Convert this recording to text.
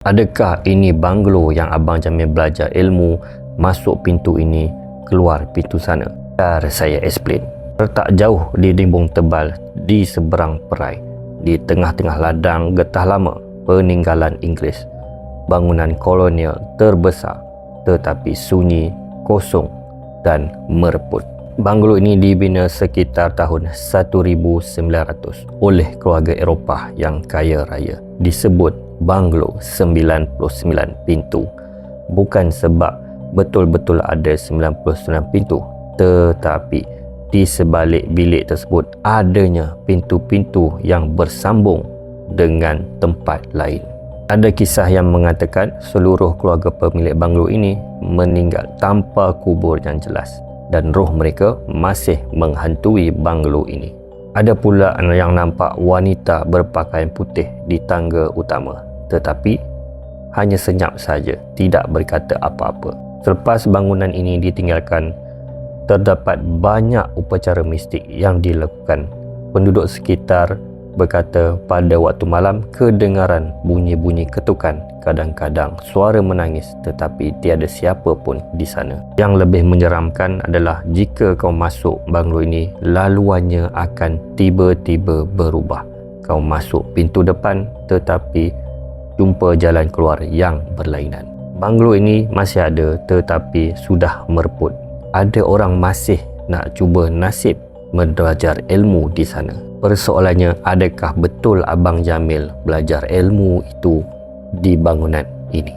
Adakah ini banglo yang Abang Jamil belajar ilmu, masuk pintu ini, keluar pintu sana? Biar saya explain. Terletak jauh di rimbung tebal di seberang perai, di tengah-tengah ladang getah lama peninggalan Inggeris. Bangunan kolonial terbesar tetapi sunyi, kosong dan mereput. Banglo ini dibina sekitar tahun 1900 oleh keluarga Eropah yang kaya raya. Disebut banglo 99 pintu, bukan sebab betul-betul ada 99 pintu, tetapi di sebalik bilik tersebut adanya pintu-pintu yang bersambung dengan tempat lain. Ada kisah yang mengatakan seluruh keluarga pemilik banglo ini meninggal tanpa kubur yang jelas dan roh mereka masih menghantui banglo ini. Ada pula yang nampak wanita berpakaian putih di tangga utama, tetapi hanya senyap saja, tidak berkata apa-apa. Selepas bangunan ini ditinggalkan, terdapat banyak upacara mistik yang dilakukan. Penduduk sekitar berkata pada waktu malam kedengaran bunyi-bunyi ketukan, kadang-kadang suara menangis, tetapi tiada siapa pun di sana. Yang lebih menyeramkan adalah jika kau masuk banglo ini, laluannya akan tiba-tiba berubah. Kau masuk pintu depan tetapi jumpa jalan keluar yang berlainan. Banglo ini masih ada tetapi sudah mereput. Ada orang masih nak cuba nasib belajar ilmu di sana. Persoalannya, adakah betul Abang Jamil belajar ilmu itu di bangunan ini?